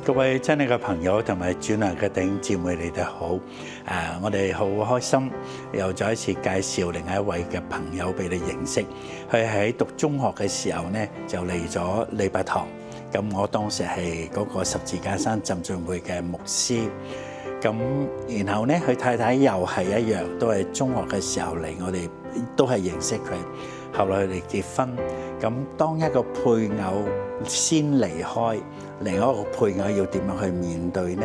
各位親愛嘅朋友同埋主內嘅弟兄姊妹，你哋好。我哋好開心又再一次介紹另一位嘅朋友俾你認識。佢喺讀中學嘅時候呢，就嚟咗禮拜堂。咁我當時係嗰個十字架山浸信會嘅牧師。咁然後呢，佢太太又係一樣，都係中學嘅時候嚟，我哋都係認識佢。後來佢哋結婚。咁當一個配偶先離開，另一個配偶要點樣去面對呢？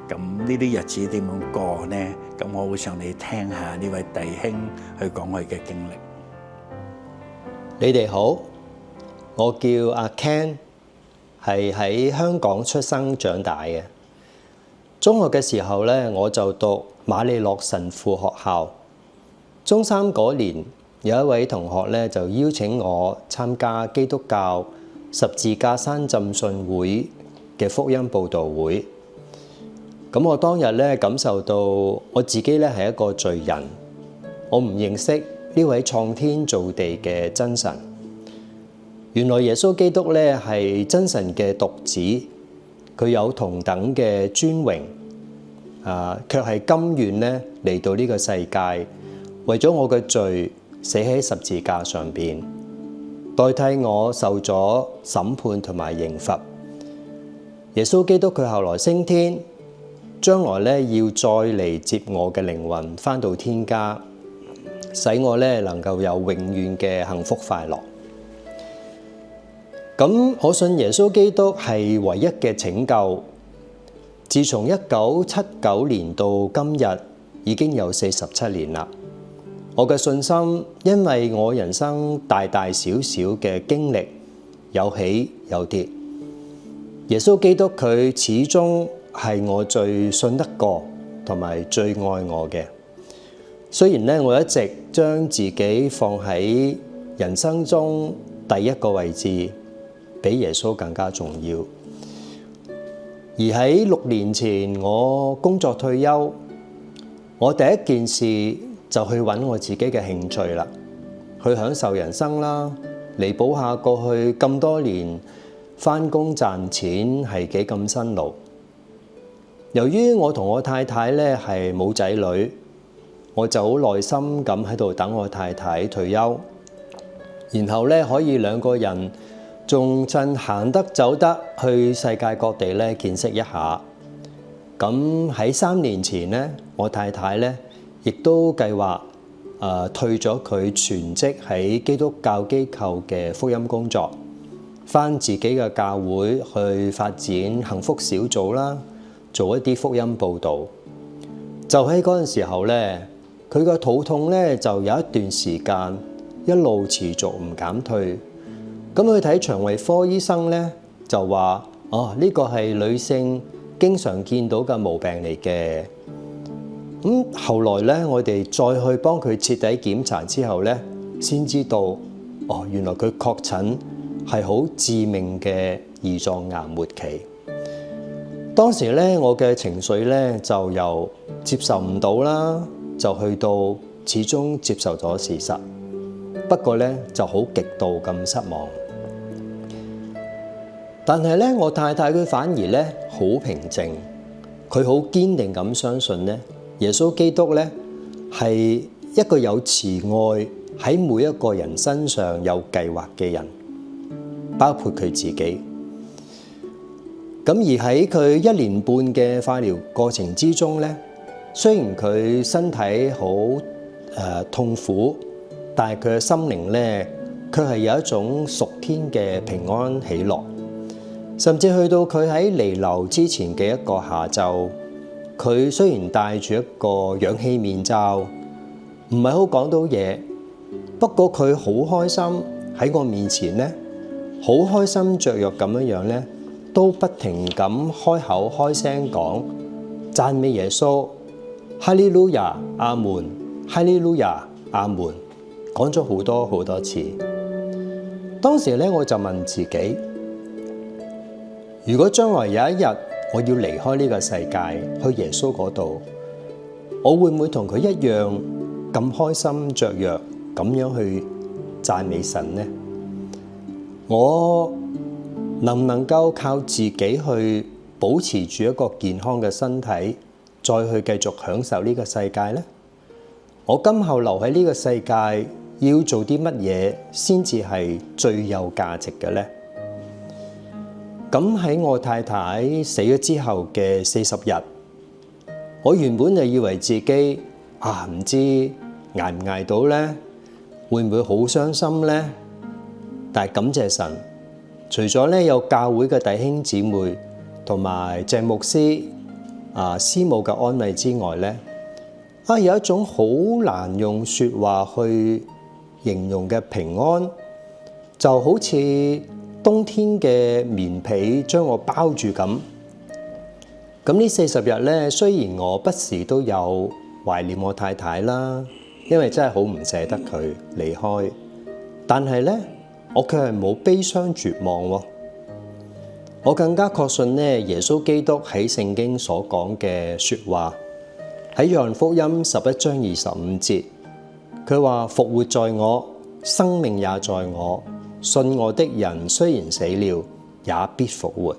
咁呢啲日子點樣過呢？咁我會想你聽下呢位弟兄去講佢嘅經歷。你哋好，我叫阿 Ken， 係喺香港出生長大嘅。中學嘅時候咧，我就讀馬利諾神父學校。中三嗰年，有一位同學咧就邀請我參加基督教十字架山浸信會嘅福音佈道會。咁我當日咧感受到我自己咧係一個罪人，我唔認識呢位創天造地嘅真神。原來耶穌基督咧係真神嘅獨子，佢有同等嘅尊榮，卻係甘願咧嚟到呢個世界，為咗我嘅罪死喺十字架上邊，代替我受咗審判同埋刑罰。耶穌基督佢後來升天，將來咧要再嚟接我嘅靈魂返到天家，使我咧能夠有永遠嘅幸福快樂。咁我信耶穌基督係唯一嘅拯救。自從1979年到今日，已經有47年啦。我嘅信心，因為我人生大大小小嘅經歷有起有跌，耶穌基督佢始終係我最信得過同埋最愛我嘅。雖然咧，我一直將自己放喺人生中第一個位置，比耶穌更加重要。而喺6年前，我工作退休，我第一件事就去揾我自己嘅興趣啦，去享受人生啦，彌補下過去咁多年返工賺錢係幾咁辛勞。由於我同我太太咧係冇仔女，我就好耐心咁喺度等我太太退休，然後咧可以兩個人仲趁行得走得去世界各地咧見識一下。咁喺3年前咧，我太太咧亦都計劃退咗佢全職喺基督教機構嘅福音工作，返自己嘅教會去發展幸福小組啦，做一啲福音佈道。就喺嗰陣時候咧，佢個肚痛咧就有一段時間一路持續唔減退。咁去睇腸胃科醫生咧，就話呢個係女性經常見到嘅毛病嚟嘅。咁後來咧，我哋再去幫佢徹底檢查之後咧，先知道原來佢確診係好致命嘅胰臟癌末期。當時咧，我嘅情緒咧就由接受唔到啦，就去到始終接受咗事實。不過咧就好極度咁失望。但係咧，我太太佢反而咧好平靜，佢好堅定咁相信咧，耶穌基督咧係一個有慈愛喺每一個人身上有計劃嘅人，包括佢自己。咁而喺佢1年半嘅化療過程之中咧，雖然佢身體好痛苦，但係佢嘅心靈咧卻係有一種屬天嘅平安喜樂。甚至去到佢喺彌留之前嘅一個下晝，佢雖然戴住一個氧氣面罩，唔係好講到嘢，不過佢好開心喺我面前咧，好開心雀躍咁樣咧，都不停咁開口開聲講讚美耶穌，哈利路亞，阿門，哈利路亞，阿門，講咗好多好多次。當時咧，我就問自己，如果將來有一日我要離開呢個世界，去耶穌嗰度，我會唔會同佢一樣咁開心雀躍咁樣去讚美神呢？我能唔能夠靠自己去保持住一個健康嘅身體，再去繼續享受呢個世界呢？我今後留喺呢個世界要做啲乜嘢先至係最有價值嘅呢？咁喺我太太死咗之後嘅40日，我原本就以為自己唔知捱唔捱到呢，會唔會好傷心呢？但係感謝神，除咗咧有教會嘅弟兄姊妹同埋鄭牧師師母嘅安慰之外咧，有一種好難用説話去形容嘅平安，就好似冬天嘅棉被將我包住咁。咁呢40日咧，雖然我不時都有懷念我太太啦，因為真係好唔捨得佢離開，但係咧，我卻係冇悲傷絕望喎。我更加確信咧，耶穌基督喺聖經所講嘅説話，喺約翰福音11章25節，佢話復活在我，生命也在我，信我的人雖然死了，也必復活。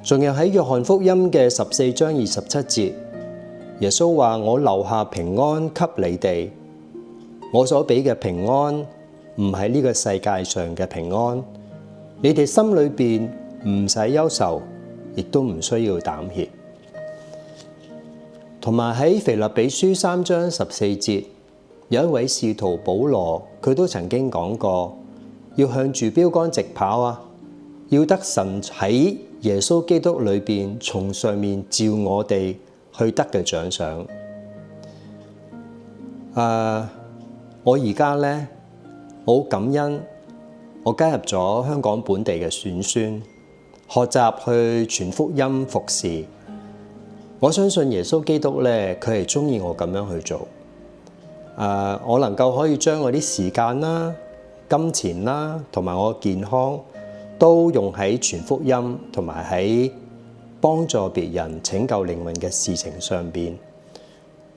仲有喺約翰福音嘅14章27節，耶穌話：我留下平安給你哋，我所俾嘅平安唔係呢個世界上嘅平安，你哋心裏邊唔使憂愁，亦都唔需要膽怯。同埋喺腓立比書3章14節，有一位使徒保羅，佢都曾經講過，要向住標竿直跑啊，要得神喺耶穌基督裏邊從上面召我哋去得嘅獎賞。我而家咧，我好感恩，我加入咗香港本地嘅選宣，學習去傳福音服侍。我相信耶穌基督咧，佢係鍾意我咁樣去做。我能夠可以將我啲時間啦、金錢啦，同埋我健康，都用喺傳福音同埋喺幫助別人拯救靈魂嘅事情上邊。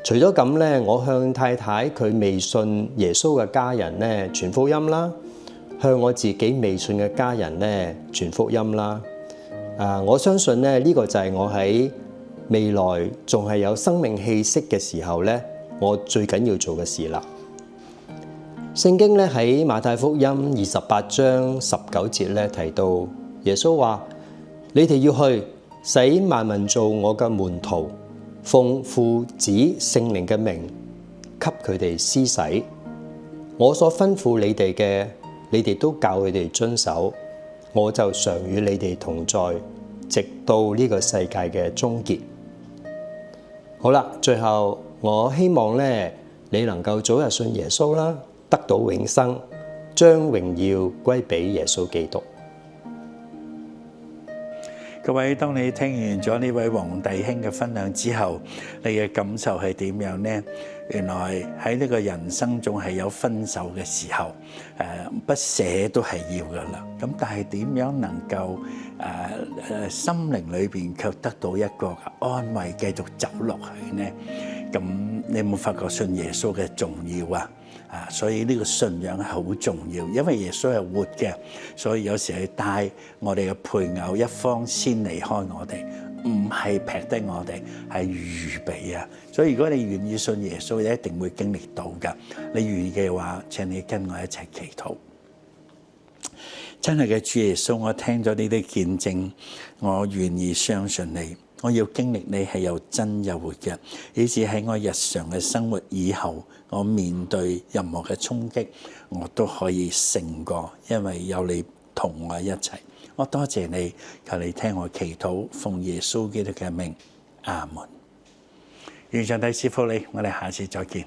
除咗咁咧，我向太太佢未信耶穌嘅家人咧傳福音啦，向我自己未信嘅家人咧傳福音啦。我相信咧呢個就係我喺未來仲係有生命氣息嘅時候咧，我最緊要做嘅事啦。聖經咧喺馬太福音28章19節咧提到，耶穌話：你哋要去，使萬民做我嘅門徒，奉父子聖靈嘅名，給佢哋施洗。我所吩咐你哋嘅，你哋都教佢哋遵守。我就常與你哋同在，直到呢個世界嘅終結。好啦，最後我希望咧，你能夠早日信耶穌啦，得到永生，將榮耀歸俾耶穌基督。各位，當你聽完咗呢位黃弟兄嘅分享之後，你嘅感受係點樣呢？原來喺呢個人生仲係有分手嘅時候，不捨都係要噶啦。咁但係點樣能夠心靈裏邊卻得到一個安慰，繼續走落去呢？咁你有冇發覺信耶穌嘅重要啊？所以呢個信仰係好重要，因為耶穌係活嘅，所以有時係帶我哋嘅配偶一方先離開我哋，唔係撇低我哋，係預備啊！所以如果你願意信耶穌，你一定會經歷到㗎。你願意嘅話，請你跟我一齊祈禱。真係嘅主耶穌，我聽咗呢啲見證，我願意相信你。我要經歷你係又真又活嘅，以至喺我日常嘅生活以後，我面對任何嘅衝擊，我都可以勝過，因為有你同我一齊。我多謝你，求你聽我祈禱，奉耶穌基督嘅名，阿門。願上帝賜福你，我哋下次再見。